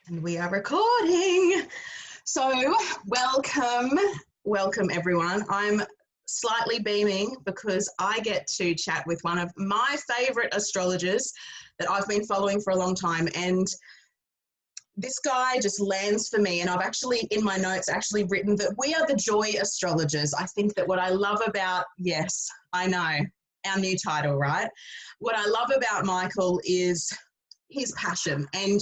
And we are recording. So welcome everyone. I'm slightly beaming because I get to chat with one of my favorite astrologers that I've been following for a long time. And this guy just lands for me. And I've actually, in my notes, actually written that we are the JOY Astrologers. I think that what I love about, yes, I know, our new title, right? What I love about Michael is his passion, and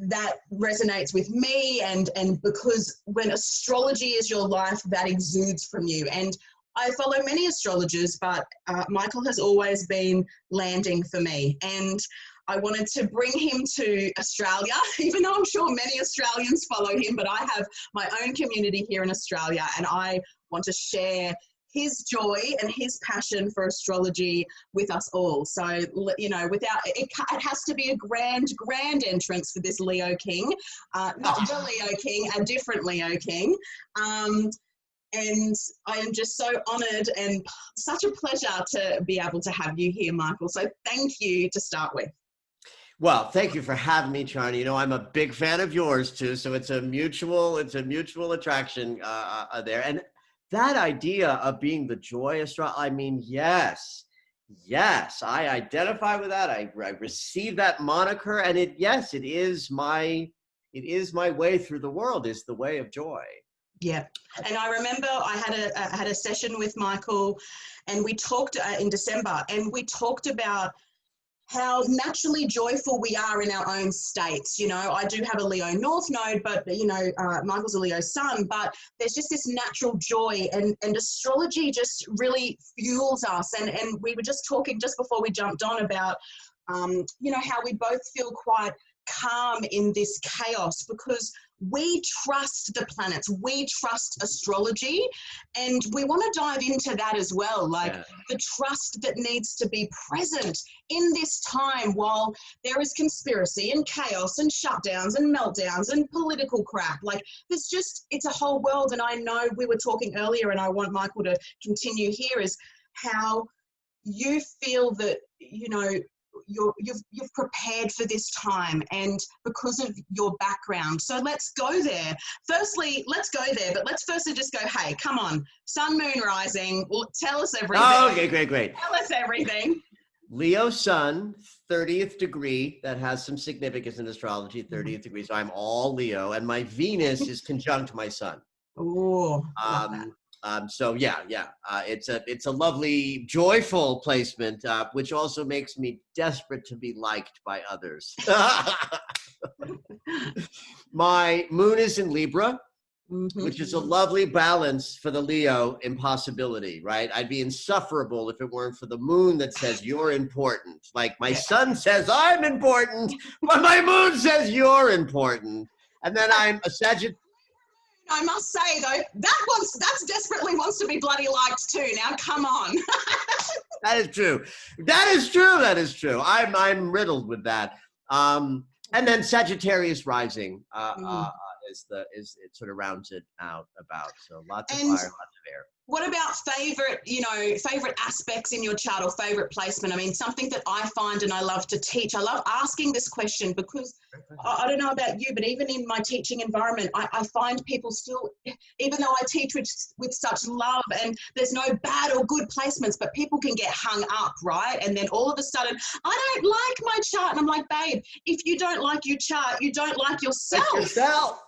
that resonates with me, and because when astrology is your life, that exudes from you. And I follow many astrologers, but Michael has always been landing for me, and I wanted to bring him to Australia, even though I'm sure many Australians follow him, but I have my own community here in Australia, and I want to share his joy and his passion for astrology with us all. So, you know, without it has to be a grand entrance for this Leo King, not the Leo King, a different Leo King. And I am just so honoured and such a pleasure to be able to have you here, Michael. So thank you to start with. Well, thank you for having me, Charlie. You know, I'm a big fan of yours too, so it's a mutual attraction there. And that idea of being the JOY Astrologer, I mean, yes, I identify with that. I receive that moniker, and it is my way through the world, is the way of joy. Yeah, and I remember I had a session with Michael, and we talked in December, and we talked about how naturally joyful we are in our own states. You know, I do have a Leo North node, but, you know, Michael's a Leo Sun, but there's just this natural joy, and astrology just really fuels us. And we were just talking just before we jumped on about, you know, how we both feel quite calm in this chaos because we trust the planets, we trust astrology, and we want to dive into that as well, like the trust that needs to be present in this time while there is conspiracy and chaos and shutdowns and meltdowns and political crap. Like there's just, it's a whole world. And I know we were talking earlier, and I want Michael to continue here, is how you feel that, you know, you've prepared for this time, and because of your background. So let's go there. Firstly, let's go there, but let's firstly just go, hey, come on, sun, moon, rising, tell us everything. Oh, okay, great. Tell us everything. Leo Sun, 30th degree, that has some significance in astrology, 30th degree. So I'm all Leo, and my Venus is conjunct my Sun. Oh, so it's a lovely, joyful placement, which also makes me desperate to be liked by others. My moon is in Libra, which is a lovely balance for the Leo impossibility, right? I'd be insufferable if it weren't for the moon that says you're important. Like my sun says I'm important, but my moon says you're important. And then I'm a Sagittarius. I must say though, that's desperately wants to be bloody liked too. Now, come on. That is true. I'm riddled with that. And then Sagittarius rising it sort of rounds it out about. So lots of fire, lots of air. What about favorite aspects in your chart or favorite placement? I mean, something that I find and I love to teach. I love asking this question because I don't know about you, but even in my teaching environment, I find people still, even though I teach with such love, and there's no bad or good placements, but people can get hung up, right? And then all of a sudden, I don't like my chart. And I'm like, babe, if you don't like your chart, you don't like yourself.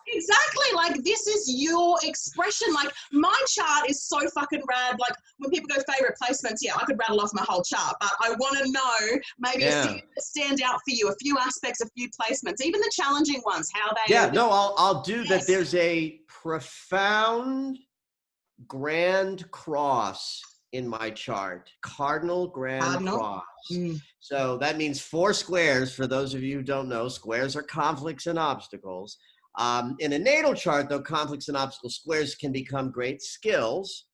Exactly. Like this is your expression. Like my chart is so fucking rad. Like when people go favorite placements, yeah, I could rattle off my whole chart, but I want to know maybe a few that stand out for you, a few aspects, a few placements, even the challenging ones, how they. Yeah, no, I'll do that. There's a profound grand cross in my chart, cardinal grand cross. So that means 4 squares. For those of you who don't know, squares are conflicts and obstacles. In a natal chart, though, conflicts and obstacles, squares can become great skills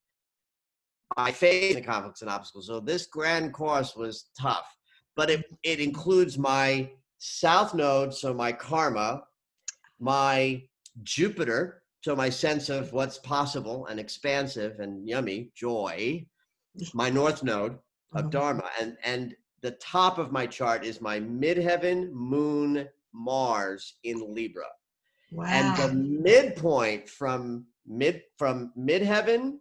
by facing conflicts and obstacles. So this grand cross was tough, but it includes my south node, so my karma, my Jupiter, so my sense of what's possible and expansive and yummy, joy, my north node of Dharma, and the top of my chart is my midheaven, moon, Mars in Libra. Wow. And the midpoint from midheaven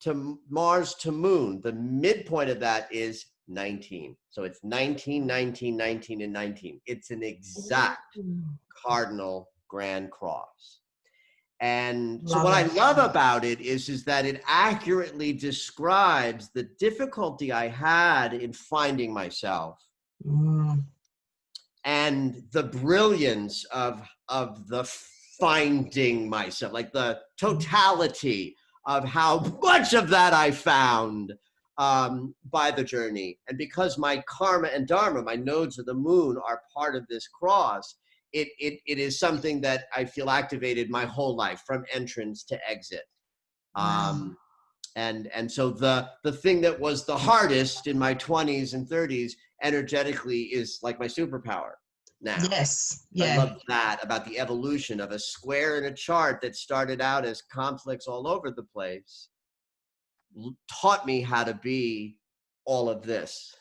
to Mars to moon, the midpoint of that is 19. So it's 19, 19, 19, and 19. It's an exact cardinal grand cross. And so what I love about it is that it accurately describes the difficulty I had in finding myself and the brilliance of the finding myself, like the totality of how much of that I found by the journey. And because my karma and dharma, my nodes of the moon, are part of this cross, it is something that I feel activated my whole life from entrance to exit. And so the thing that was the hardest in my 20s and 30s energetically is like my superpower now. Yes. Yeah. I love that about the evolution of a square in a chart that started out as conflicts all over the place, taught me how to be all of this.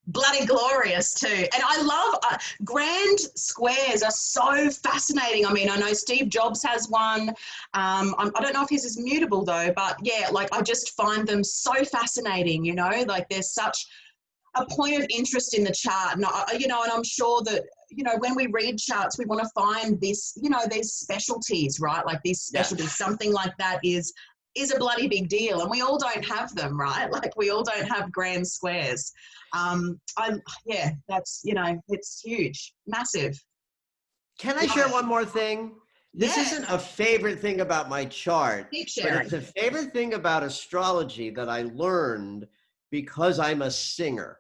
Bloody glorious too. And I love grand squares are so fascinating. I mean, I know Steve Jobs has one. I don't know if his is mutable though, but yeah, like I just find them so fascinating, you know, like there's such a point of interest in the chart. And, and I'm sure that, when we read charts, we want to find this, these specialties, right? Like these specialties, something like that is a bloody big deal. And we all don't have them, right? Like we all don't have grand squares. That's, it's huge, massive. Can I share one more thing? This Yes. isn't a favorite thing about my chart, Keep but sharing. it's a favorite thing about astrology that I learned because I'm a singer.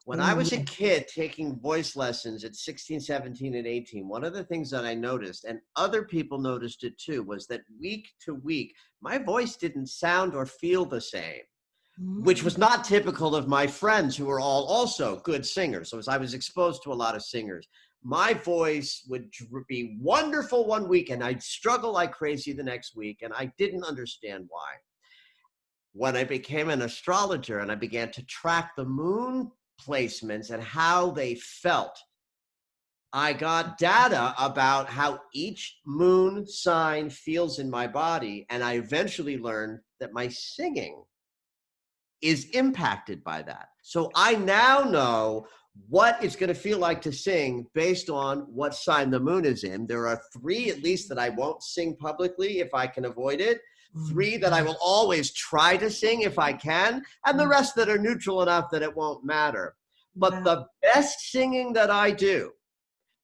When I was a kid taking voice lessons at 16, 17, and 18, one of the things that I noticed, and other people noticed it too, was that week to week, my voice didn't sound or feel the same, which was not typical of my friends who were all also good singers. So as I was exposed to a lot of singers, my voice would be wonderful one week and I'd struggle like crazy the next week, and I didn't understand why. When I became an astrologer and I began to track the moon placements and how they felt, I got data about how each moon sign feels in my body, and I eventually learned that my singing is impacted by that. So I now know what it's going to feel like to sing based on what sign the moon is in. There are 3 at least that I won't sing publicly if I can avoid it. 3 that I will always try to sing if I can, and the rest that are neutral enough that it won't matter. But the best singing that I do,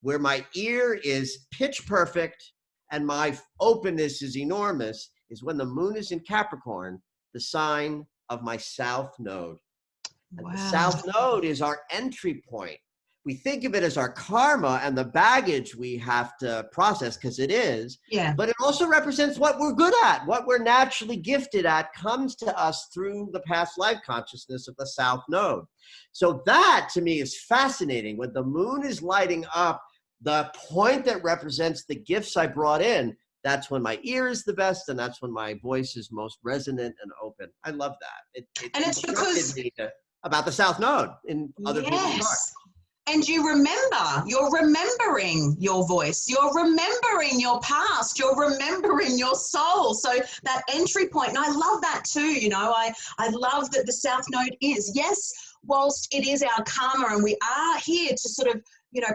where my ear is pitch perfect and my openness is enormous, is when the moon is in Capricorn, the sign of my south node. And the south node is our entry point. We think of it as our karma and the baggage we have to process, because it is. Yeah. But it also represents what we're good at, what we're naturally gifted at, comes to us through the past life consciousness of the south node. So that to me is fascinating. When the moon is lighting up the point that represents the gifts I brought in, that's when my ear is the best, and that's when my voice is most resonant and open. I love that. And it's because about the south node in other people's charts. And you're remembering your voice, you're remembering your past, you're remembering your soul. So that entry point, and I love that too, I love that the south node is, yes, whilst it is our karma and we are here to sort of,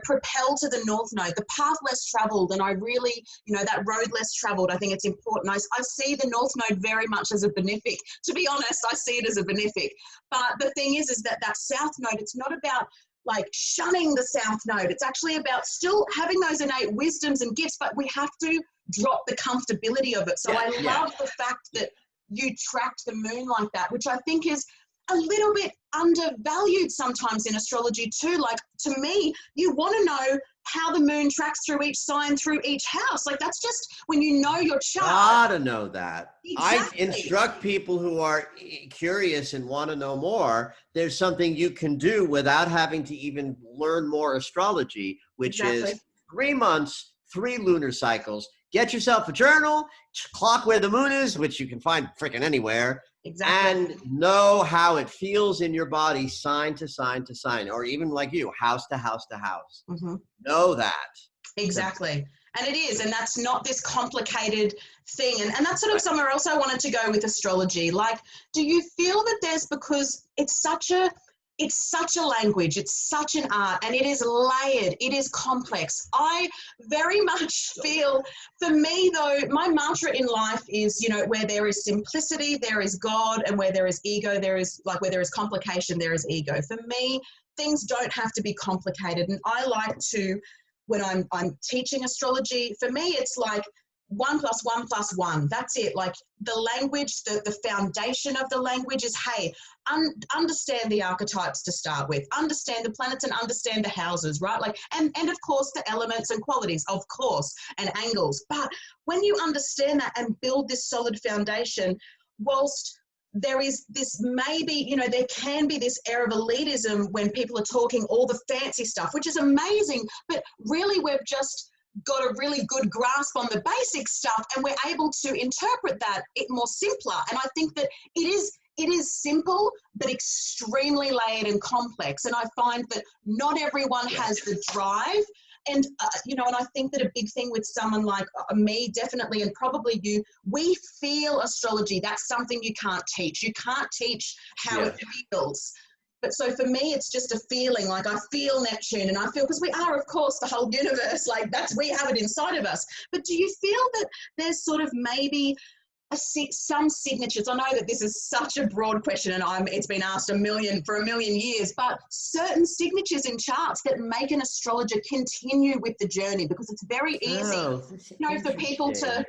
propel to the north node, the path less traveled. And I really, that road less traveled, I think it's important. I see the north node very much as a benefic. To be honest, I see it as a benefic. But the thing is that south node, it's not about like shunning the south node. It's actually about still having those innate wisdoms and gifts, but we have to drop the comfortability of it. So I love the fact that you tracked the moon like that, which I think is a little bit undervalued sometimes in astrology too. Like, to me, you want to know how the moon tracks through each sign, through each house. Like, that's just when you know your chart. Gotta know that. Exactly. I instruct people who are curious and want to know more. There's something you can do without having to even learn more astrology, which is 3 months, 3 lunar cycles. Get yourself a journal, clock where the moon is, which you can find freaking anywhere, Exactly. and know how it feels in your body, sign to sign to sign, or even like you, house to house to house. Mm-hmm. Know that. Exactly. And it is, and that's not this complicated thing. And that's sort of somewhere else I wanted to go with astrology. Like, do you feel that there's, because it's such a language, it's such an art, and it is layered, it is complex. I very much feel, for me though, my mantra in life is, you know, where there is simplicity, there is God, and where there is ego, there is, like, where there is complication, there is ego. For me, things don't have to be complicated. And I like to, when I'm teaching astrology, for me, it's like 1 + 1 + 1. That's it. Like, the language, the foundation of the language is, hey, understand the archetypes to start with, understand the planets and understand the houses, right? Like, and of course the elements and qualities, of course, and angles. But when you understand that and build this solid foundation, whilst there is this, maybe, you know, there can be this air of elitism when people are talking all the fancy stuff, which is amazing, but really we've just got a really good grasp on the basic stuff, and we're able to interpret that it more simpler. And I think that it is simple, but extremely layered and complex. And I find that not everyone has the drive. And, you know, and I think that a big thing with someone like me, definitely, and probably you, we feel astrology. That's something you can't teach. You can't teach how it feels. But so for me, it's just a feeling. Like, I feel Neptune, and I feel, because we are, of course, the whole universe. Like, we have it inside of us. But do you feel that there's sort of maybe some signatures? I know that this is such a broad question, and it's been asked for a million years, but certain signatures in charts that make an astrologer continue with the journey, because it's very easy, you know, for people to,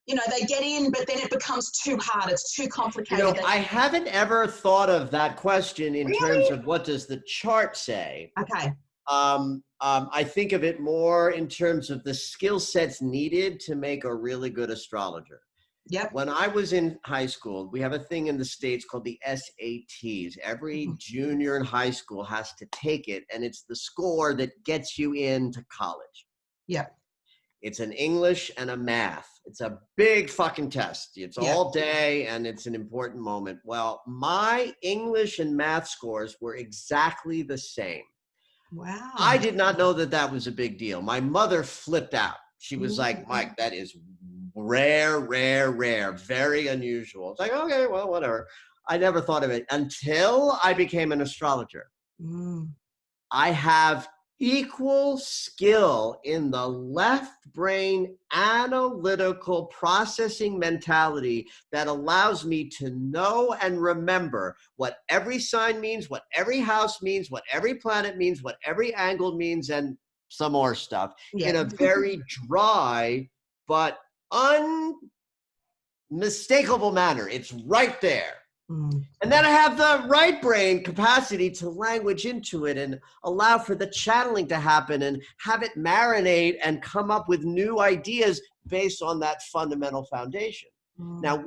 you know, they get in, but then it becomes too hard. It's too complicated. You know, I haven't ever thought of that question in terms of what does the chart say. Okay. I think of it more in terms of the skill sets needed to make a really good astrologer. Yep. When I was in high school, we have a thing in the States called the SATs. Every junior in high school has to take it, and it's the score that gets you into college. Yep. It's an English and a math. It's a big fucking test. It's all day, and it's an important moment. Well, my English and math scores were exactly the same. Wow. I did not know that that was a big deal. My mother flipped out. She was like, Mike, that is rare, very unusual. It's like, okay, well, whatever. I never thought of it until I became an astrologer. I have equal skill in the left brain analytical processing mentality that allows me to know and remember what every sign means, what every house means, what every planet means, what every angle means, and some more stuff in a very dry but unmistakable manner. It's right there. And then I have the right brain capacity to language into it and allow for the channeling to happen and have it marinate and come up with new ideas based on that fundamental foundation. Now,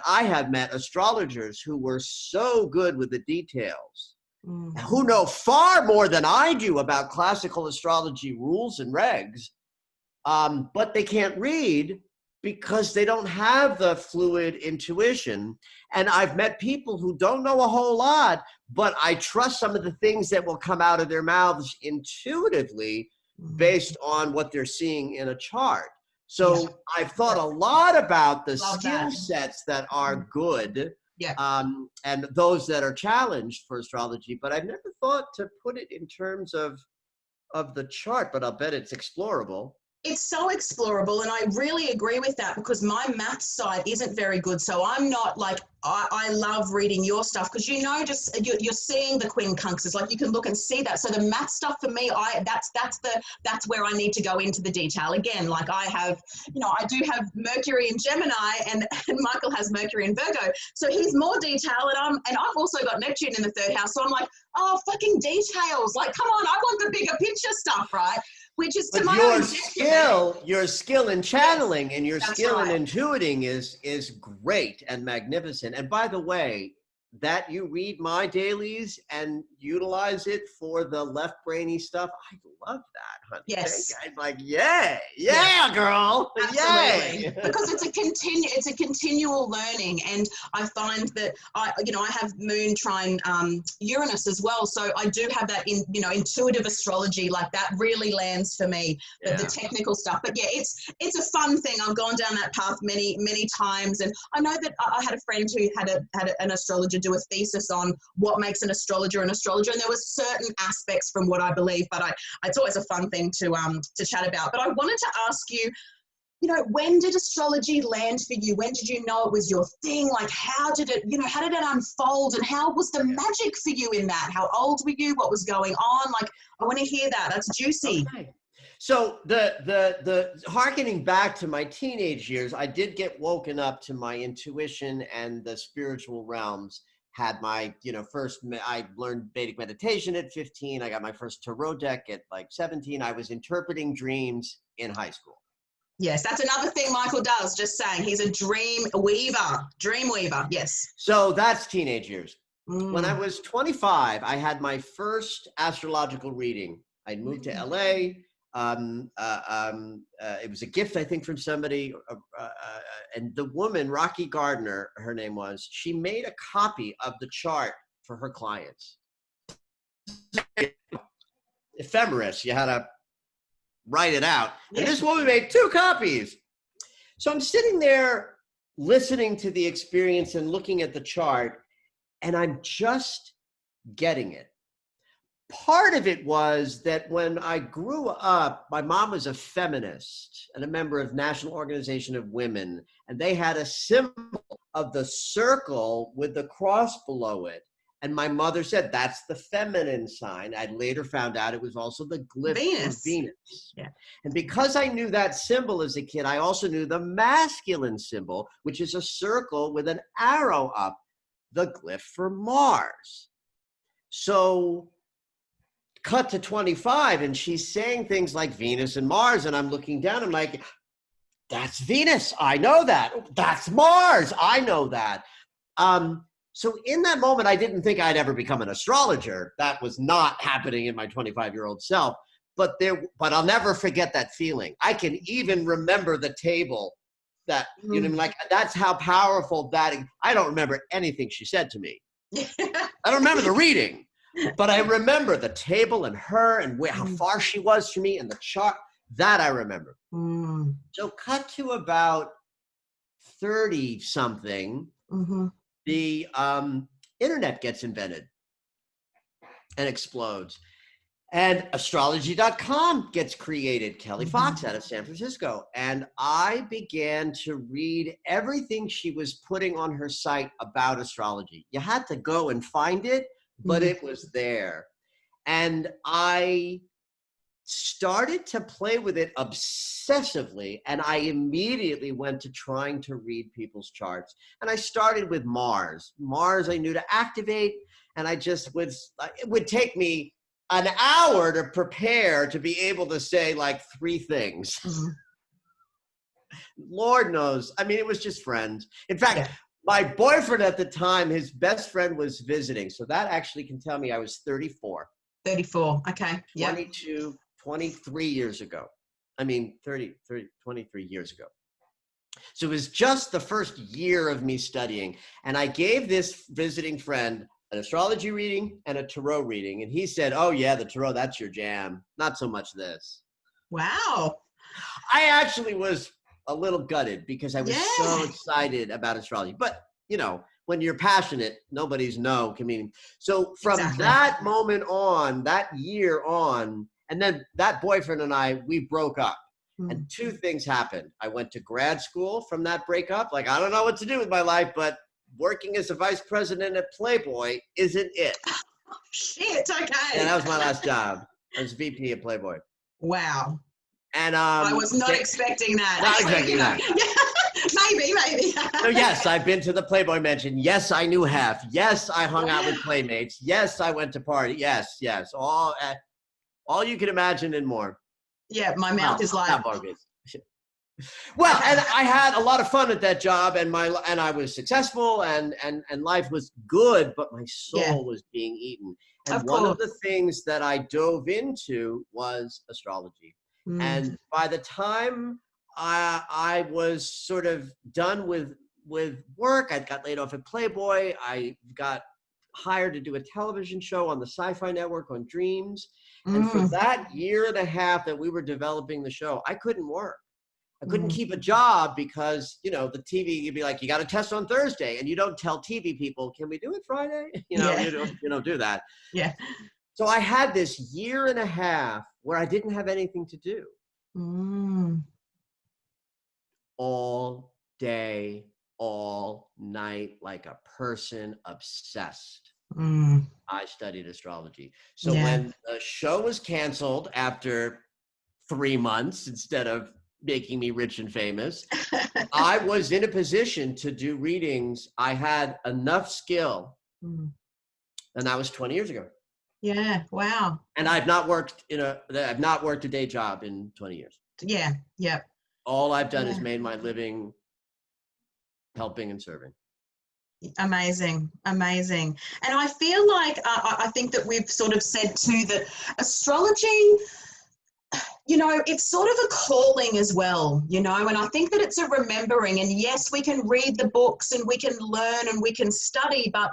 I have met astrologers who were so good with the details, who know far more than I do about classical astrology rules and regs, but they can't read because they don't have the fluid intuition. And I've met people who don't know a whole lot, but I trust some of the things that will come out of their mouths intuitively based on what they're seeing in a chart. So I've thought a lot about the skill sets that are good and those that are challenged for astrology, but I've never thought to put it in terms of the chart, but I'll bet it's explorable. It's so explorable, and I really agree with that, because my math side isn't very good. So I'm not like, I love reading your stuff, because, you know, just you're seeing the quincunxes, like you can look and see that. So the math stuff for me, that's where I need to go into the detail again. Like, I have, you know, I do have Mercury in Gemini, and Michael has Mercury in Virgo, so he's more detail, and I've also got Neptune in the 3rd house. So I'm like, oh, fucking details! Like, come on, I want the bigger picture stuff, right? Which is to my own your skill in channeling and your skill in intuiting is great and magnificent. And by the way, that you read my dailies and utilize it for the left brainy stuff, I love that, honey. Yes. I'm like, yay, yeah, girl, absolutely. yay. Because it's a continual learning, and I find that I have Moon trine Uranus as well, so I do have that intuitive astrology, like that really lands for me, the technical stuff. But yeah, it's a fun thing. I've gone down that path many times, and I know that I had a friend who had an astrologer do a thesis on what makes an astrologer, and there were certain aspects from what I believe, but it's always a fun thing to chat about. But I wanted to ask you, when did astrology land for you? When did you know it was your thing? Like, how did it unfold, and how was the magic for you in that? How old were you? What was going on? Like, I want to hear that. That's juicy. Okay. So the harkening back to my teenage years, I did get woken up to my intuition and the spiritual realms. Had my, I learned Vedic meditation at 15. I got my first tarot deck at like 17. I was interpreting dreams in high school. Yes, that's another thing Michael does, just saying. He's a dream weaver, yes. So that's teenage years. When I was 25, I had my first astrological reading. I'd moved to LA. It was a gift, I think, from somebody. And the woman, Rocky Gardner, her name was, she made a copy of the chart for her clients. Ephemeris, you had to write it out. And this woman made 2 copies. So I'm sitting there listening to the experience and looking at the chart, and I'm just getting it. Part of it was that when I grew up, my mom was a feminist and a member of National Organization of Women, and they had a symbol of the circle with the cross below it. And my mother said, that's the feminine sign. I later found out it was also the glyph of Venus. Yeah. And because I knew that symbol as a kid, I also knew the masculine symbol, which is a circle with an arrow up, the glyph for Mars. So cut to 25, and she's saying things like Venus and Mars, and I'm looking down, I'm like, that's Venus, I know that. That's Mars, I know that. So in that moment, I didn't think I'd ever become an astrologer. That was not happening in my 25-year-old self. But I'll never forget that feeling. I can even remember the table that, like, that's how powerful that. I don't remember anything she said to me. I don't remember the reading, but I remember the table and her and how far she was from me and the chart. That I remember. So cut to about 30 something. The internet gets invented and explodes. And astrology.com gets created. Kelly Fox out of San Francisco. And I began to read everything she was putting on her site about astrology. You had to go and find it, but it was there. And I started to play with it obsessively, and I immediately went to trying to read people's charts. And I started with Mars. Mars I knew to activate, and it would take me an hour to prepare to be able to say like 3 things. Lord knows. I mean, it was just friends. In fact, my boyfriend at the time, his best friend was visiting. So that actually can tell me I was 34. 34, okay. 23 years ago. I mean, 23 years ago. So it was just the first year of me studying. And I gave this visiting friend an astrology reading and a tarot reading. And he said, oh yeah, the tarot, that's your jam. Not so much this. Wow. I actually was a little gutted because I was so excited about astrology. But, when you're passionate, nobody's no can mean. So from that moment on, that year on, and then that boyfriend and we broke up. And 2 things happened. I went to grad school from that breakup. Like, I don't know what to do with my life, but working as a vice president at Playboy isn't it. Oh, shit, okay. And that was my last job. I was VP at Playboy. Wow. And I was not expecting that. Not expecting that. Maybe. So yes, I've been to the Playboy Mansion. Yes, I knew Hef. Yes, I hung out with playmates. Yes, I went to party. Yes. All you can imagine and more. Yeah, my mouth is like, Well, and I had a lot of fun at that job, and I was successful, and life was good, but my soul was being eaten. And one of the things that I dove into was astrology. And by the time I was sort of done with work, I got laid off at Playboy. I got hired to do a television show on the Sci-Fi Network on Dreams. And for that year and a half that we were developing the show, I couldn't work. I couldn't keep a job because, you know, the TV, you'd be like, you got a test on Thursday, and you don't tell TV people, can we do it Friday? You know, you don't do that. Yeah. So I had this year and a half where I didn't have anything to do. All day, all night, like a person obsessed. I studied astrology. So when the show was canceled after 3 months, instead of making me rich and famous, I was in a position to do readings. I had enough skill, and that was 20 years ago. Yeah. Wow. And I've not worked a day job in 20 years. Yeah. Yeah. All I've done is made my living helping and serving. Amazing. Amazing. And I feel like, I think that we've sort of said too that astrology, you know, it's sort of a calling as well, you know, and I think that it's a remembering. And yes, we can read the books and we can learn and we can study, but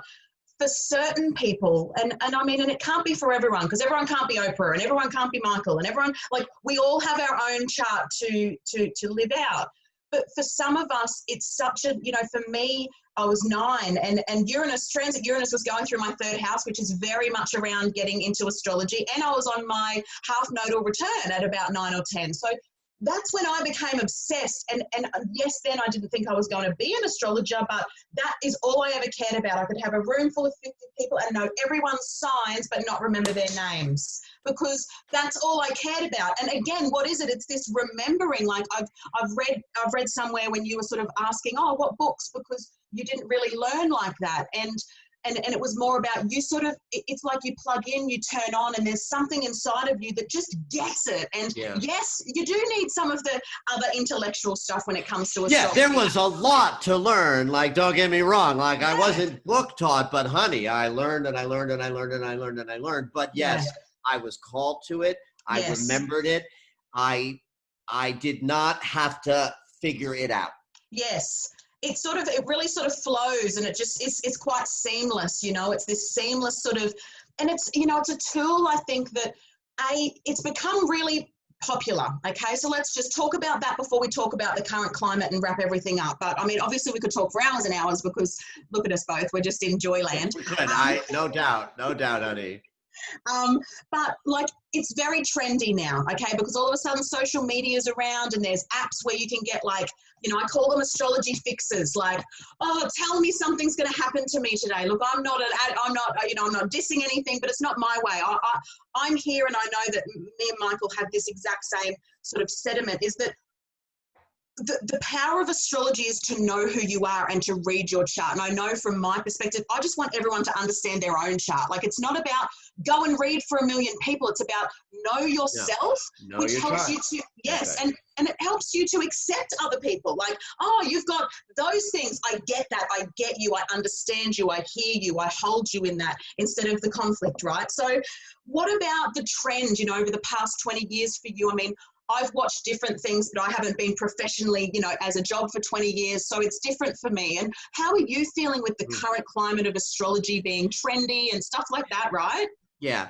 for certain people, and I mean, and it can't be for everyone, because everyone can't be Oprah and everyone can't be Michael, and everyone, like, we all have our own chart to live out. But for some of us, it's such a, you know, for me, I was 9 and transit Uranus was going through my 3rd house, which is very much around getting into astrology. And I was on my half nodal return at about 9 or 10. So that's when I became obsessed. And yes, then I didn't think I was going to be an astrologer, but that is all I ever cared about. I could have a room full of 50 people and know everyone's signs, but not remember their names, because that's all I cared about. And again, what is it? It's this remembering. Like I've read somewhere when you were sort of asking, oh, what books? Because you didn't really learn like that. And it was more about you sort of, it's like you plug in, you turn on, and there's something inside of you that just gets it. And yes, you do need some of the other intellectual stuff when it comes to astrology. Yeah, there was a lot to learn. Like, don't get me wrong. Like, I wasn't book taught, but honey, I learned and I learned and I learned and I learned and I learned. But yes, I was called to it. I remembered it. I did not have to figure it out. Yes. It really sort of flows, and it just it's quite seamless, you know. It's this seamless sort of, and it's, you know, it's a tool, I think, that it's become really popular. Okay, so let's just talk about that before we talk about the current climate and wrap everything up. But I mean, obviously we could talk for hours and hours, because look at us both, we're just in Joyland. No doubt, honey. But like, it's very trendy now, okay, because all of a sudden social media is around, and there's apps where you can get, like, you know, I call them astrology fixes, like, oh, tell me something's going to happen to me today. Look, I'm not dissing anything, but it's not my way. I'm here, and I know that me and Michael have this exact same sort of sentiment, is that the power of astrology is to know who you are and to read your chart. And I know from my perspective, I just want everyone to understand their own chart. Like, it's not about go and read for 1 million people. It's about know yourself, which helps you to, and it helps you to accept other people. Like, oh, you've got those things. I get that. I get you. I understand you. I hear you. I hold you in that, instead of the conflict, right? So what about the trend, you know, over the past 20 years for you? I mean, I've watched different things, but I haven't been professionally, you know, as a job for 20 years. So it's different for me. And how are you feeling with the current climate of astrology being trendy and stuff like that, right? Yeah.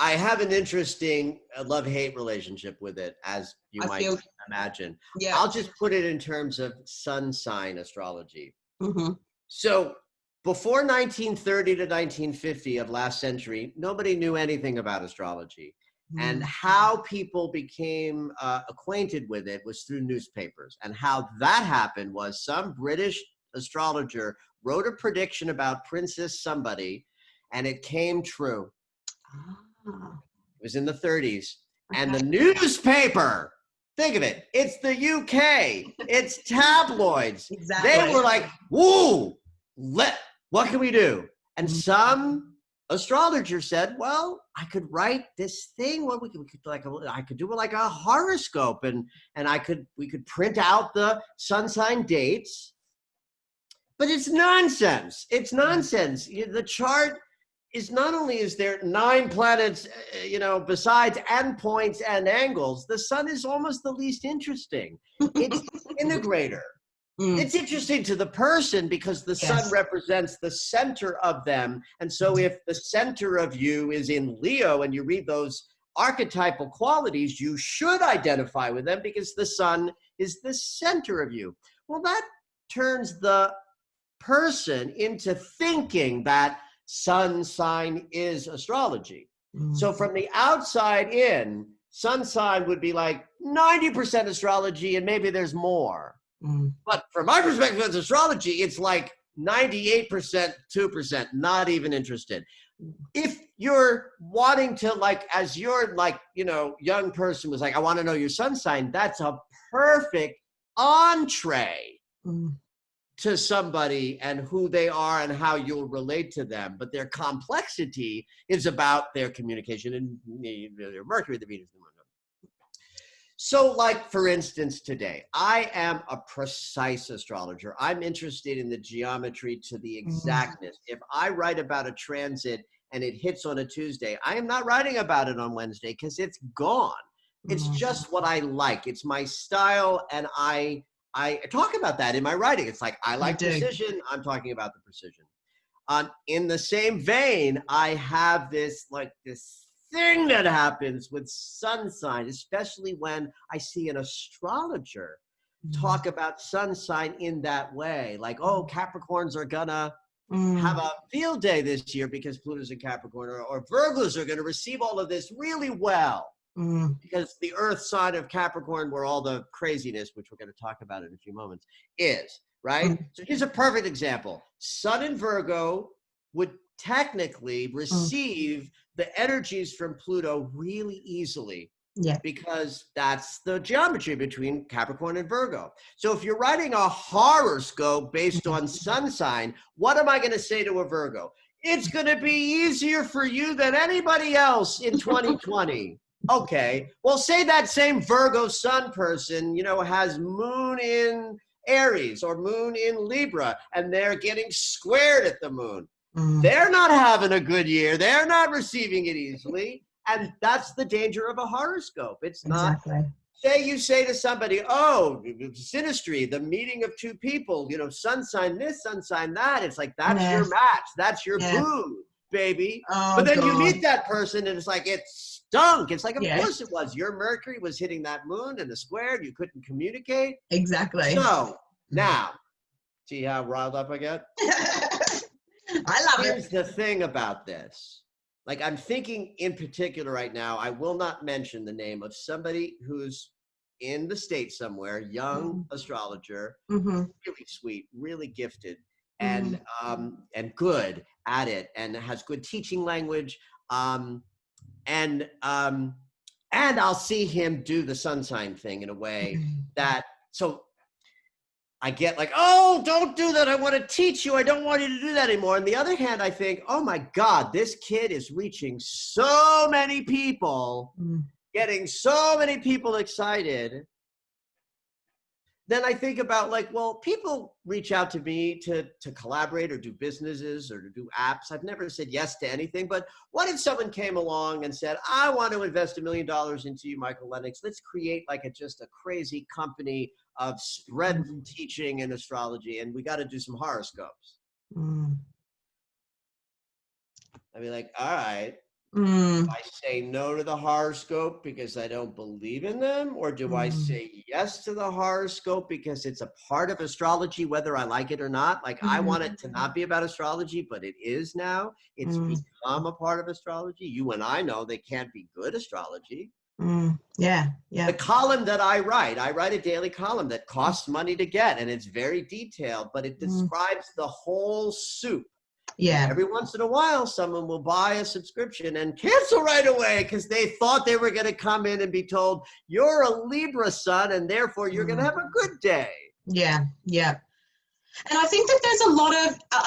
I have an interesting love-hate relationship with it, as you might imagine. Yeah. I'll just put it in terms of sun sign astrology. Mm-hmm. So before 1930 to 1950 of last century, nobody knew anything about astrology. And how people became acquainted with it was through newspapers. And how that happened was some British astrologer wrote a prediction about Princess somebody, and it came true. It was in the 30s. And the newspaper, think of it, it's the UK, it's tabloids. Exactly. They were like, whoa, what can we do? And some astrologer said, well, I could write this thing. Well, I could do it like a horoscope, and we could print out the sun sign dates. But it's nonsense. It's nonsense. The chart is not only is there 9 planets, besides endpoints and angles, the sun is almost the least interesting. It's the integrator. It's interesting to the person because the sun represents the center of them. And so if the center of you is in Leo and you read those archetypal qualities, you should identify with them because the sun is the center of you. Well, that turns the person into thinking that sun sign is astrology. So from the outside in, sun sign would be like 90% astrology and maybe there's more. But from my perspective as astrology, it's like 98%, 2%, not even interested. If you're wanting to, like, as your, young person was like, I want to know your sun sign, that's a perfect entree to somebody and who they are and how you'll relate to them. But their complexity is about their communication and their Mercury, the Venus, the Moon. So, like, for instance, today, I am a precise astrologer. I'm interested in the geometry to the exactness. If I write about a transit and it hits on a Tuesday, I am not writing about it on Wednesday because it's gone. It's just what I like. It's my style, and I talk about that in my writing. It's like, I like precision. I'm talking about the precision. In the same vein, I have this thing that happens with sun sign, especially when I see an astrologer talk about sun sign in that way. Like, oh, Capricorns are gonna have a field day this year because Pluto's in Capricorn, or Virgos are gonna receive all of this really well. Because the earth sign of Capricorn, where all the craziness, which we're going to talk about in a few moments, is, right? So here's a perfect example. Sun in Virgo would technically receive the energies from Pluto really easily. Because that's the geometry between Capricorn and Virgo. So if you're writing a horoscope based on sun sign, what am I going to say to a Virgo? It's going to be easier for you than anybody else in 2020. Okay, well, say that same Virgo sun person, has moon in Aries or moon in Libra, and they're getting squared at the moon. They're not having a good year. They're not receiving it easily. And that's the danger of a horoscope. It's not, you say to somebody, oh, synastry, the meeting of two people, sun sign this, sun sign that. It's like, that's your match. That's your boo, baby. But then you meet that person and it's like, it stunk. It's like, of course it was. Your Mercury was hitting that moon and the square. You couldn't communicate. Exactly. So now, see how riled up I get? I love Here's the thing about this. Like, I'm thinking in particular right now, I will not mention the name of somebody who's in the States somewhere, young astrologer, really sweet, really gifted, and good at it, and has good teaching language. And I'll see him do the sun sign thing in a way that, so I get like, oh, don't do that. I want to teach you. I don't want you to do that anymore. On the other hand, I think, oh my God, this kid is reaching so many people, getting so many people excited. Then I think about, like, well, people reach out to me to collaborate or do businesses or to do apps. I've never said yes to anything, but what if someone came along and said, I want to invest $1 million into you, Michael Lennox. Let's create like just a crazy company of spread teaching and astrology, and we got to do some horoscopes. I'd be like, all right. Do I say no to the horoscope because I don't believe in them? Or do I say yes to the horoscope because it's a part of astrology, whether I like it or not? Like, I want it to not be about astrology, but it is now. It's become a part of astrology. You and I know they can't be good astrology. The column that I write a daily column that costs money to get, and it's very detailed, but it describes the whole soup. And every once in a while, someone will buy a subscription and cancel right away because they thought they were going to come in and be told, you're a Libra sun, and therefore you're going to have a good day. And I think that there's a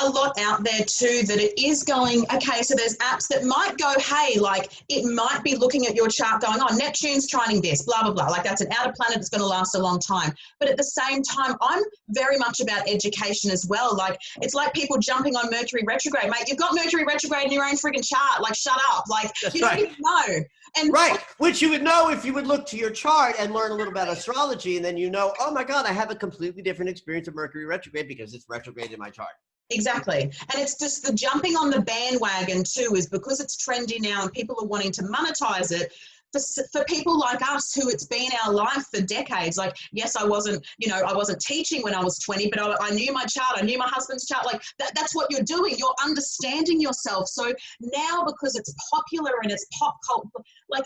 lot out there too that it is going, okay, so there's apps that might go, hey, like it might be looking at your chart going, oh, Neptune's trining this, blah, blah, blah. Like that's an outer planet that's going to last a long time. But at the same time, I'm very much about education as well. Like it's like people jumping on Mercury retrograde. Mate, you've got Mercury retrograde in your own friggin' chart. Like shut up. Like That's you don't even know. And right, which you would know if you would look to your chart and learn a little about astrology, and then you know, oh my God, I have a completely different experience of Mercury retrograde because it's retrograde in my chart. Exactly. And it's just the jumping on the bandwagon too is because it's trendy now and people are wanting to monetize it. For people like us who it's been our life for decades, like, yes, I wasn't teaching when I was 20, but I knew my chart, I knew my husband's chart, like that's what you're doing. You're understanding yourself. So now because it's popular and it's pop culture, like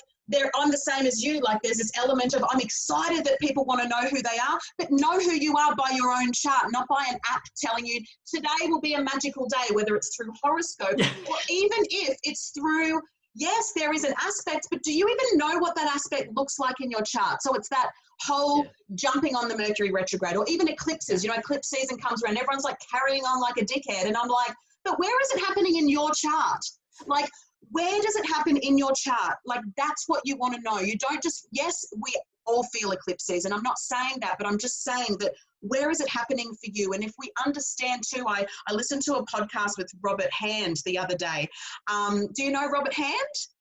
I'm the same as you. Like there's this element of I'm excited that people want to know who they are, but know who you are by your own chart, not by an app telling you today will be a magical day, whether it's through horoscope or even if it's through, yes, there is an aspect, but do you even know what that aspect looks like in your chart? So it's that whole jumping on the Mercury retrograde or even eclipses. You know, eclipse season comes around, everyone's like carrying on like a dickhead. And I'm like, but where is it happening in your chart? Like, where does it happen in your chart? Like, that's what you want to know. You don't just, yes, we all feel eclipse season. I'm not saying that, but I'm just saying that where is it happening for you? And if we understand too, I listened to a podcast with Robert Hand the other day. Do you know Robert Hand?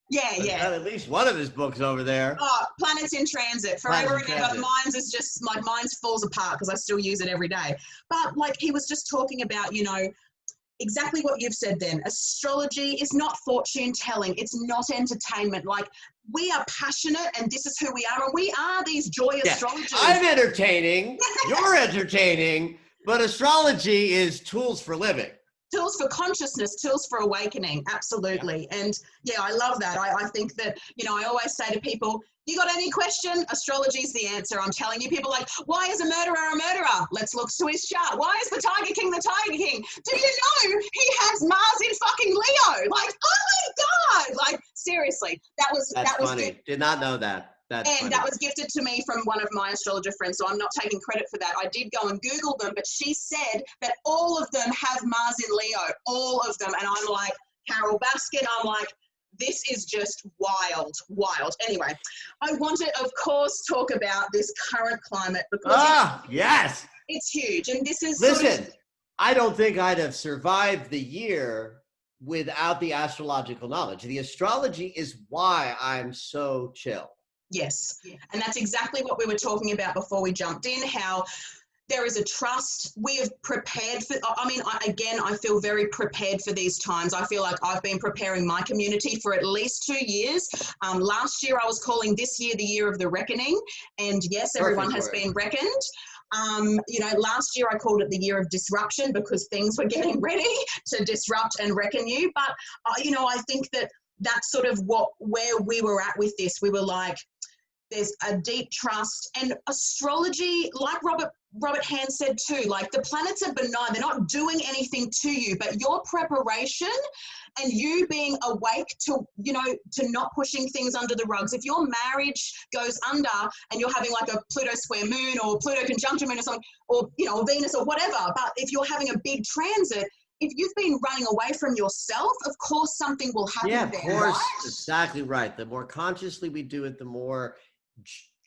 Yeah. Got at least one of his books over there. Oh, Planets in Transit. Forever and ever. Mine's is just like mine's falls apart because I still use it every day. But like he was just talking about, you know, exactly what you've said then. Astrology is not fortune telling. It's not entertainment. Like we are passionate and this is who we are. And we are these JOY astrologers. I'm entertaining. You're entertaining. But astrology is tools for living. Tools for consciousness, tools for awakening. Absolutely. Yeah. And yeah, I love that. I think that, you know, I always say to people, you got any question? Astrology is the answer. I'm telling you, people like, why is a murderer a murderer? Let's look to his chart. Why is the Tiger King the Tiger King? Do you know he has Mars in fucking Leo? Like, oh my God. Like, seriously, that's funny. Did not know that. That was gifted to me from one of my astrologer friends, so I'm not taking credit for that. I did go and Google them, but she said that all of them have Mars in Leo, all of them. And I'm like, Carol Baskin, I'm like, this is just wild. Anyway, I want to, of course, talk about this current climate because yes, it's huge. And this is listen, I don't think I'd have survived the year without the astrological knowledge. The astrology is why I'm so chill. Yes. And that's exactly what we were talking about before we jumped in, how there is a trust. We have prepared for, I feel very prepared for these times. I feel like I've been preparing my community for at least 2 years. Last year I was calling this year the year of the reckoning. And yes, everyone has been reckoned. You know, last year I called it the year of disruption because things were getting ready to disrupt and reckon you. But, you know, I think that that's sort of where we were at with this. We were like, there's a deep trust, and astrology, like Robert Hand said too, like the planets are benign. They're not doing anything to you, but your preparation and you being awake to, you know, to not pushing things under the rugs. If your marriage goes under and you're having like a Pluto square moon or Pluto conjunction moon or something, or, you know, Venus or whatever, but if you're having a big transit, if you've been running away from yourself, of course something will happen. Yeah, of there, course, right? exactly right. The more consciously we do it, the more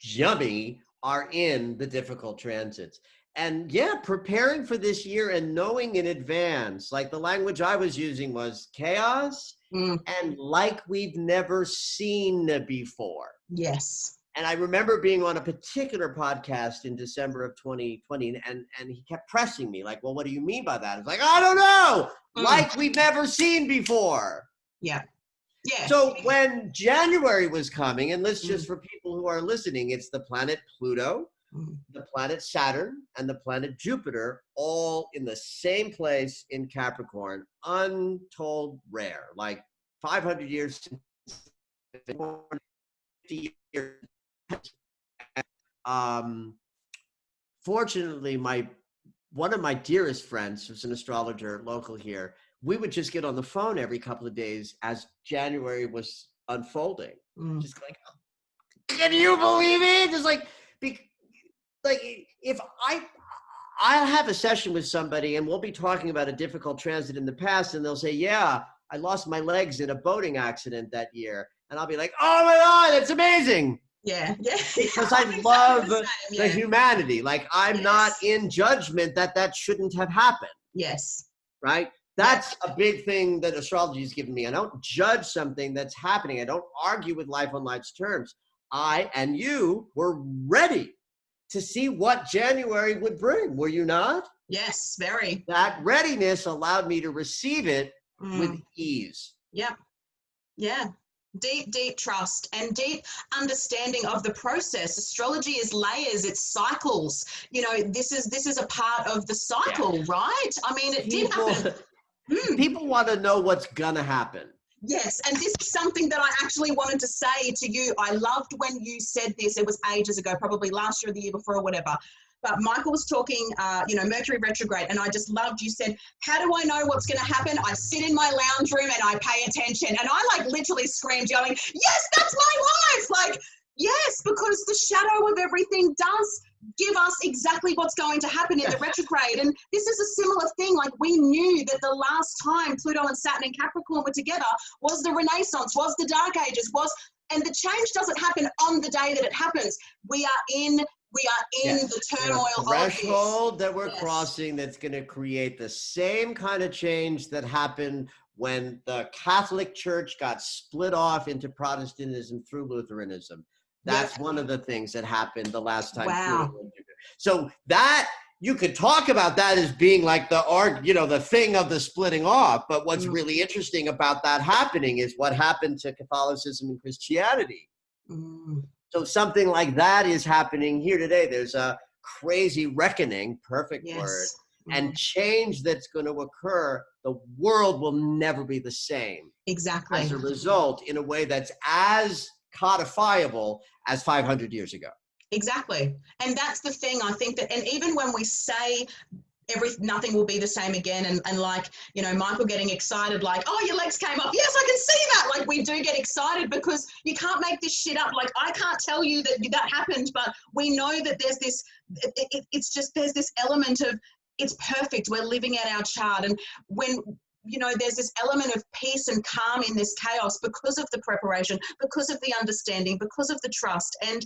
yummy are in the difficult transits. And yeah, preparing for this year and knowing in advance, like the language I was using was chaos and like we've never seen before. Yes. And I remember being on a particular podcast in December of 2020, and he kept pressing me like, well, what do you mean by that? It's like, I don't know, like we've never seen before. Yeah. Yeah. So when January was coming, and let's just for people who are listening, it's the planet Pluto, the planet Saturn, and the planet Jupiter, all in the same place in Capricorn, untold rare, like 500 years, 50 years. Fortunately, one of my dearest friends, who's an astrologer local here, we would just get on the phone every couple of days as January was unfolding. Just like, can you believe it? Just like if I'll have a session with somebody and we'll be talking about a difficult transit in the past, and they'll say, yeah, I lost my legs in a boating accident that year. And I'll be like, oh my God, that's amazing. Yeah. Because I love the humanity. Like, I'm not in judgment that shouldn't have happened. Yes. Right? That's a big thing that astrology has given me. I don't judge something that's happening. I don't argue with life on life's terms. I and you were ready to see what January would bring. Were you not? Yes, very. That readiness allowed me to receive it with ease. Yeah. Deep trust and deep understanding of the process. Astrology is layers, it's cycles. You know, this is a part of the cycle, right? I mean, it did happen. People want to know what's gonna happen. Yes, and this is something that I actually wanted to say to you. I loved when you said this. It was ages ago, probably last year or the year before or whatever. But Michael was talking, Mercury retrograde, and I just loved, you said, how do I know what's going to happen? I sit in my lounge room and I pay attention. And I like literally screamed, going, yes, that's my life. Like, yes, because the shadow of everything does give us exactly what's going to happen in the retrograde. And this is a similar thing. Like, we knew that the last time Pluto and Saturn and Capricorn were together was the Renaissance, was the Dark Ages, and the change doesn't happen on the day that it happens. We are in the turmoil of threshold that we're crossing that's going to create the same kind of change that happened when the Catholic Church got split off into Protestantism through Lutheranism. That's one of the things that happened the last time. Wow. So that you could talk about that as being like the thing of the splitting off. But what's really interesting about that happening is what happened to Catholicism and Christianity. So something like that is happening here today. There's a crazy reckoning, perfect word, and change that's going to occur. The world will never be the same. Exactly. As a result, in a way that's as codifiable as 500 years ago. Exactly. And that's the thing, I think that, and even when we say nothing will be the same again, and like, you know, Michael getting excited, like, oh, your legs came up. Yes, I can see that. Like, we do get excited because you can't make this shit up. Like, I can't tell you that happened, but we know that there's this, it's just, there's this element of, it's perfect. We're living out our chart. And when, you know, there's this element of peace and calm in this chaos because of the preparation, because of the understanding, because of the trust. And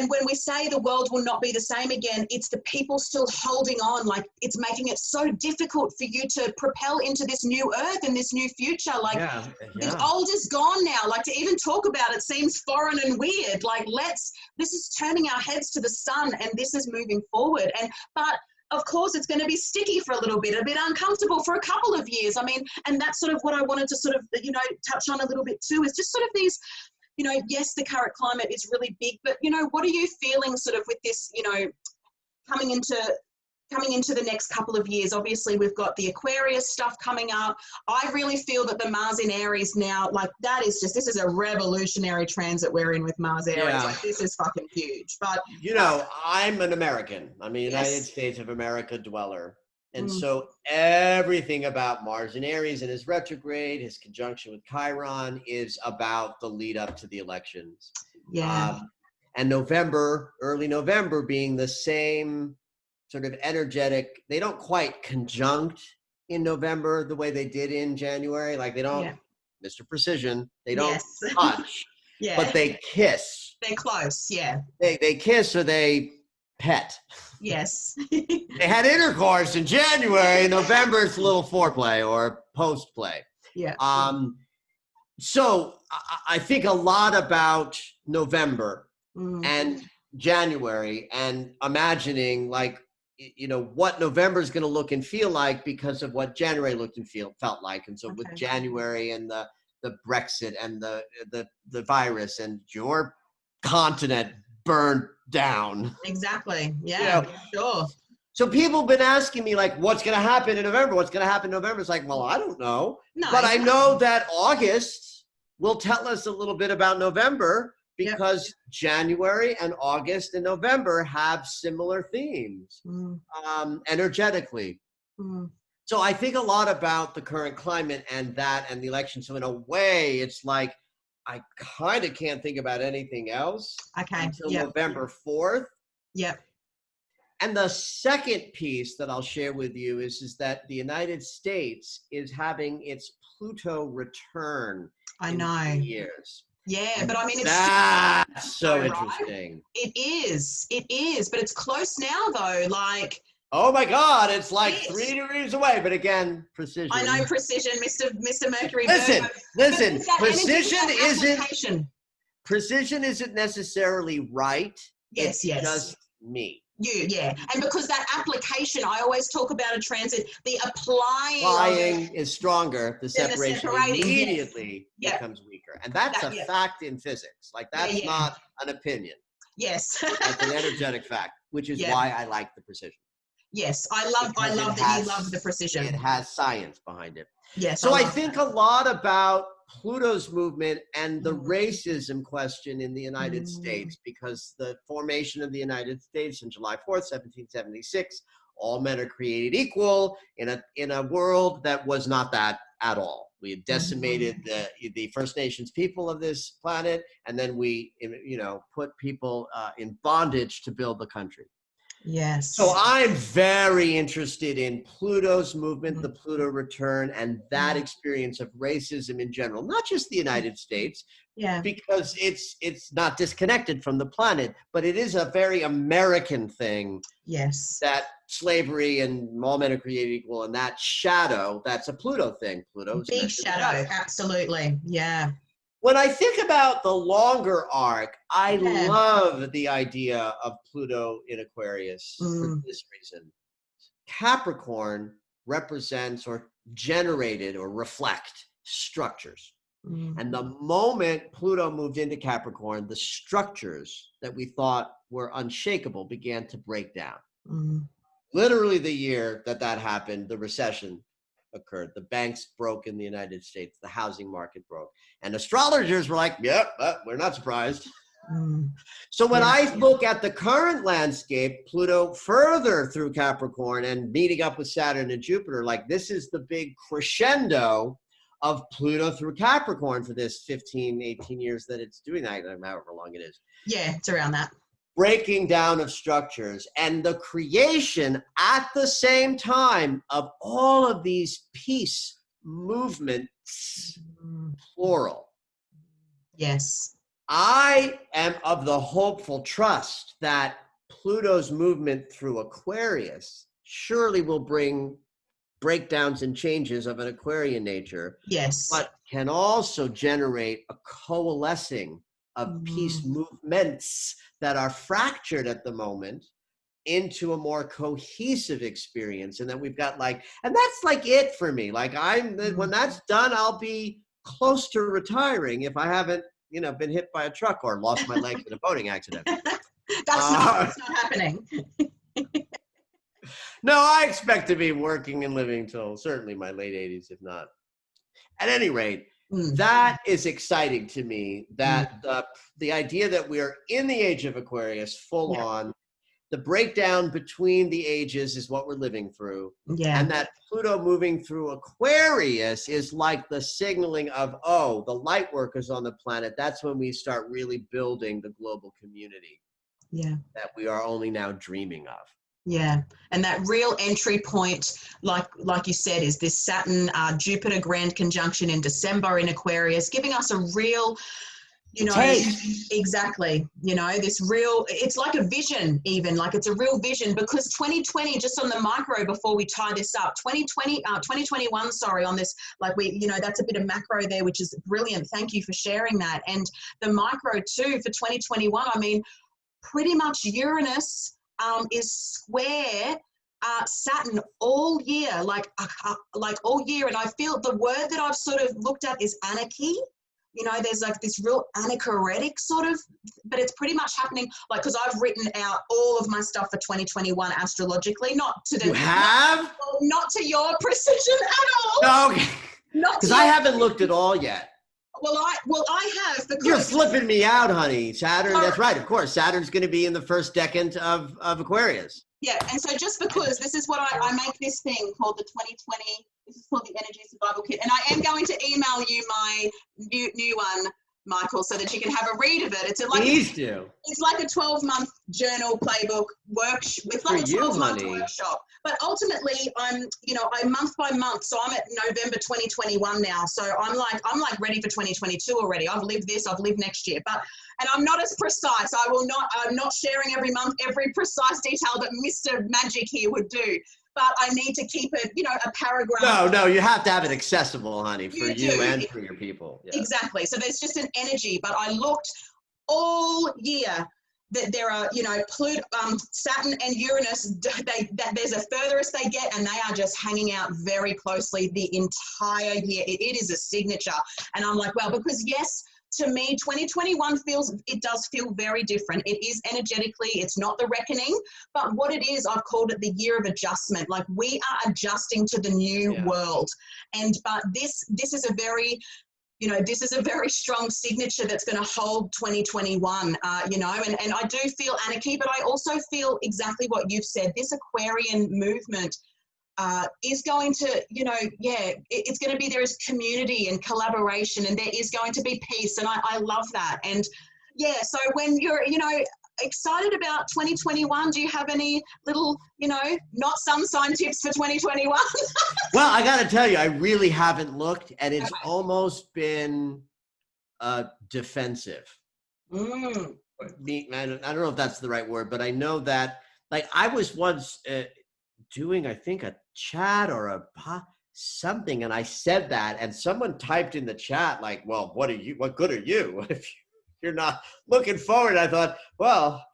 when we say the world will not be the same again, it's the people still holding on. Like, it's making it so difficult for you to propel into this new earth and this new future. Like, the old is gone now. Like, to even talk about it seems foreign and weird. Like, this is turning our heads to the sun, and this is moving forward. But of course, it's going to be sticky for a little bit, a bit uncomfortable for a couple of years. I mean, and that's sort of what I wanted to sort of, you know, touch on a little bit too, is just sort of these, you know, yes, the current climate is really big, but, you know, what are you feeling sort of with this, you know, coming into the next couple of years? Obviously, we've got the Aquarius stuff coming up. I really feel that the Mars in Aries now, like, this is a revolutionary transit we're in with Mars Aries. Yeah. Like, this is fucking huge. But, you know, I'm an American. I'm a United States of America dweller. And so everything about Mars in Aries and his retrograde, his conjunction with Chiron, is about the lead up to the elections. Yeah. And November, early November, being the same sort of energetic, they don't quite conjunct in November the way they did in January. Like, they don't, Mr. Precision, they don't touch, but they kiss. They're close, yeah. They kiss or they pet. Yes. They had intercourse in January. November, it's a little foreplay or post-play. Yeah. So I think a lot about November and January, and imagining, like, you know, what November is going to look and feel like because of what January looked and felt like. And so with January and the Brexit and the virus and your continent burned down. Exactly. Yeah, you know? Sure. So people have been asking me, like, what's going to happen in November? What's going to happen in November? It's like, well, I don't know. No, but I know that August will tell us a little bit about November, because January and August and November have similar themes energetically. So I think a lot about the current climate and the election. So in a way, it's like, I kind of can't think about anything else until November 4th. Yep. And the second piece that I'll share with you is that the United States is having its Pluto return in 3 years. Yeah, and but I mean, that's so right? interesting. It is, but it's close now though. Like, oh my God, it's like 3 degrees away. But again, precision. I know precision, Mr. Mercury. Listen, precision isn't necessarily right. Yes, it's just me. Yeah. And because that application, I always talk about a transit, the applying is stronger. The separation immediately becomes weaker. And that's a fact in physics. Like, that's not an opinion. Yes. That's an energetic fact, which is why I like the precision. Yes, I love that you love the precision. It has science behind it. Yes. So I think a lot about Pluto's movement and the racism question in the United States, because the formation of the United States on July 4th, 1776, all men are created equal in a world that was not that at all. We had decimated the First Nations people of this planet, and then we, put people in bondage to build the country. Yes. So I'm very interested in Pluto's movement, the Pluto return, and that experience of racism in general, not just the United States, because it's not disconnected from the planet, but it is a very American thing. Yes. That slavery and all men are created equal, and that shadow, that's a Pluto thing. Pluto's big shadow, absolutely. Yeah. When I think about the longer arc, I love the idea of Pluto in Aquarius for this reason. Capricorn represents or generated or reflect structures. And the moment Pluto moved into Capricorn, the structures that we thought were unshakable began to break down. Literally the year that happened, the recession occurred. The banks broke in the United States. The housing market broke. And astrologers were like, we're not surprised. So when I look at the current landscape, Pluto further through Capricorn and meeting up with Saturn and Jupiter, like, this is the big crescendo of Pluto through Capricorn for this 15, 18 years that it's doing that, however long it is. Yeah, it's around that. Breaking down of structures and the creation at the same time of all of these peace movements, plural. Yes. I am of the hopeful trust that Pluto's movement through Aquarius surely will bring breakdowns and changes of an Aquarian nature. Yes. But can also generate a coalescing of peace movements that are fractured at the moment into a more cohesive experience. And then we've got and that's it for me. When that's done, I'll be close to retiring if I haven't, been hit by a truck or lost my leg in a boating accident. That's not happening. No, I expect to be working and living till certainly my late 80s, if not. At any rate, that is exciting to me, that the idea that we are in the age of Aquarius full on, the breakdown between the ages is what we're living through. Yeah. And that Pluto moving through Aquarius is like the signaling of, the light workers on the planet. That's when we start really building the global community. Yeah. That we are only now dreaming of. Yeah, and that real entry point, like you said, is this Saturn Jupiter grand conjunction in December in Aquarius, giving us a real, exactly, this real, it's like a vision even, it's a real vision, because 2020, just on the micro before we tie this up, 2021, on this, that's a bit of macro there, which is brilliant. Thank you for sharing that. And the micro too for 2021, I mean, pretty much Uranus is square Saturn all year, all year. And I feel the word that I've sort of looked at is anarchy. There's this real anarchoretic sort of, but it's pretty much happening, because I've written out all of my stuff for 2021 astrologically, not to to your precision at all. No, because I haven't looked at all yet. Well, I have, because you're flipping me out, honey. Saturn, that's right. Of course, Saturn's going to be in the first decade of Aquarius. Yeah, and so just because this is what I make this thing called the 2020. This is called the Energy Survival Kit, and I am going to email you my new one Michael, so that you can have a read of it. It's like Please do. It's like a 12-month journal playbook it's like a 12-month workshop. But ultimately, I'm month by month. So I'm at November 2021 now. So I'm like ready for 2022 already. I've lived this. I've lived next year. And I'm not as precise. I'm not sharing every month every precise detail that Mr. Magic here would do. But I need to keep it, a paragraph. No, you have to have it accessible, honey, for you and for your people. Yeah. Exactly. So there's just an energy. But I looked all year that there are, Pluto, Saturn and Uranus, there's a furthest they get, and they are just hanging out very closely the entire year. It is a signature. And I'm like, well, because yes, to me, 2021 does feel very different. It is energetically, it's not the reckoning, but what it is, I've called it the year of adjustment. Like we are adjusting to the new world. But this is a very, this is a very strong signature that's going to hold 2021, and I do feel anarchy, but I also feel exactly what you've said. This Aquarian movement is going to, it's going to be, there is community and collaboration, and there is going to be peace. And I love that. And so when you're, excited about 2021, do you have any little, not sun sign tips for 2021? Well, I got to tell you, I really haven't looked, and it's almost been defensive. I don't know if that's the right word, but I know that, like, I was once doing, I think, a chat or something, and I said that, and someone typed in the chat, like, well, what good are you if you're not looking forward? I thought, well,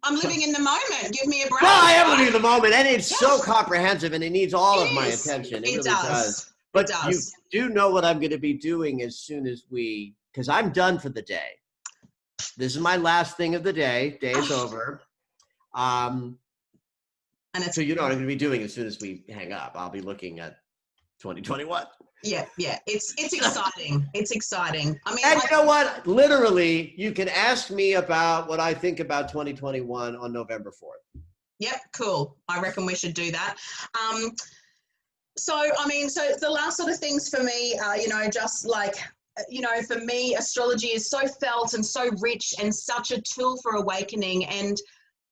I'm living in the moment. Give me a break. Well, I am living in the moment, and it's so comprehensive, and it needs all of my attention. It really does. But you do know what I'm going to be doing as soon as because I'm done for the day. This is my last thing of the day. Day is over. So you know what I'm going to be doing as soon as we hang up. I'll be looking at 2021. Yeah. It's exciting. It's exciting. I mean, and you know what? Literally, you can ask me about what I think about 2021 on November 4th. Yep, cool. I reckon we should do that. So the last sort of things for me, just like, for me, astrology is so felt and so rich and such a tool for awakening. And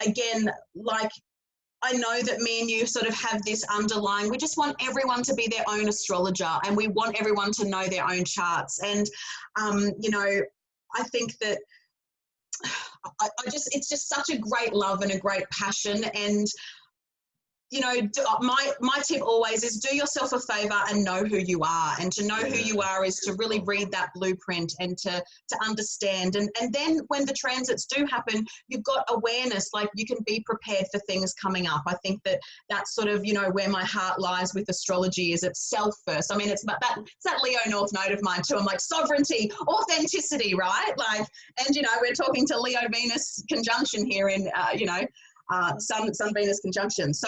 again, like, I know that me and you sort of have this underlying, we just want everyone to be their own astrologer, and we want everyone to know their own charts. And, I think that it's just such a great love and a great passion. And, my tip always is do yourself a favor and know who you are. And to know who you are is to really read that blueprint and to understand. And then when the transits do happen, you've got awareness, like you can be prepared for things coming up. I think that's sort of, where my heart lies with astrology, is itself first. I mean, it's that Leo North node of mine too. I'm like, sovereignty, authenticity, right? Like, and, we're talking to Leo Venus conjunction here in, Sun Venus conjunction. So,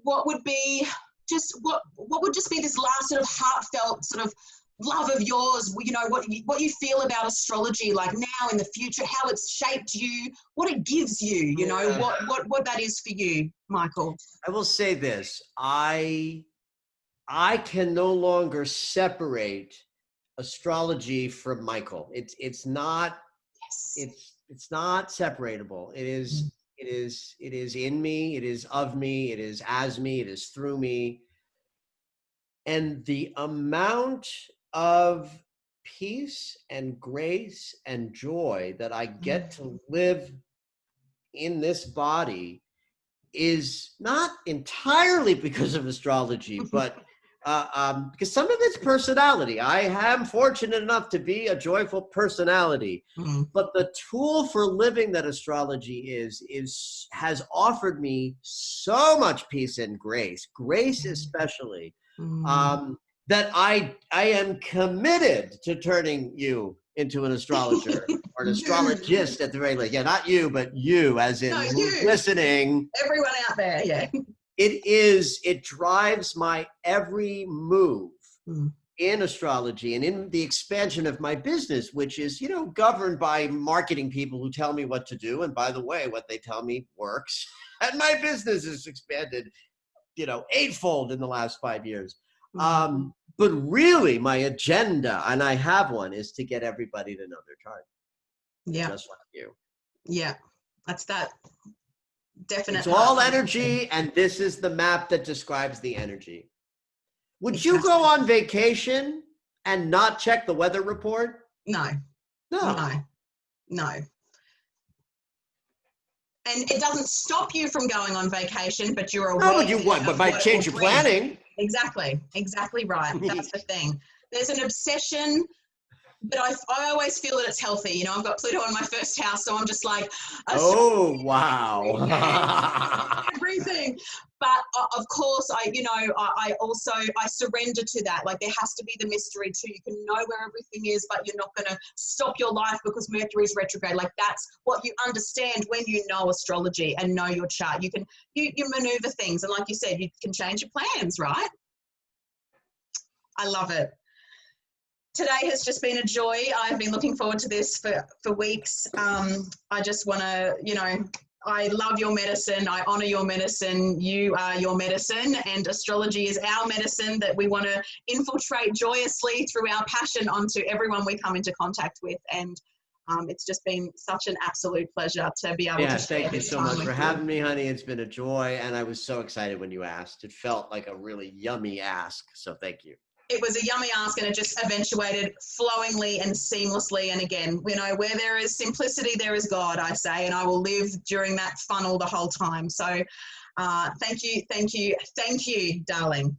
what would be just what would just be this last sort of heartfelt sort of love of yours? What you feel about astrology, like now in the future, how it's shaped you, what it gives you, what that is for you, Michael. I will say this: I can no longer separate astrology from Michael. It's not. Yes. It's not separable. It is in me, it is of me, it is as me, it is through me. And the amount of peace and grace and joy that I get to live in this body is not entirely because of astrology, but because some of it's personality. I am fortunate enough to be a joyful personality, but the tool for living that astrology has offered me so much peace and grace especially, that I am committed to turning you into an astrologer or an astrologist at the very least. Yeah, not you, but you, as in who's listening. Everyone out there, yeah. It drives my every move in astrology and in the expansion of my business, which is, governed by marketing people who tell me what to do. And by the way, what they tell me works. And my business has expanded, eightfold in the last 5 years. But really, my agenda, and I have one, is to get everybody to know their chart. Yeah. Just like you. Yeah. That's that definite. It's all energy, and this is the map that describes the energy. Would you go on vacation and not check the weather report? No. And it doesn't stop you from going on vacation, but you're aware. No, but you what? But might change your planning. Exactly right. That's the thing. There's an obsession, but I always feel that it's healthy. You know, I've got Pluto in my first house, so I'm just like, oh wow, everything. But of course, I surrender to that. Like, there has to be the mystery too. You can know where everything is, but you're not going to stop your life because Mercury's retrograde. Like, that's what you understand when you know astrology and know your chart. You can you maneuver things, and like you said, you can change your plans, right? I love it. Today has just been a joy. I've been looking forward to this for weeks. I just want to, I love your medicine. I honor your medicine. You are your medicine, and astrology is our medicine that we want to infiltrate joyously through our passion onto everyone we come into contact with. And it's just been such an absolute pleasure to be able to share this time with you. Thank you so much for having me, honey. It's been a joy, and I was so excited when you asked. It felt like a really yummy ask, so thank you. It was a yummy ask, and it just eventuated flowingly and seamlessly. And again, where there is simplicity, there is God, I say, and I will live during that funnel the whole time. So thank you, darling.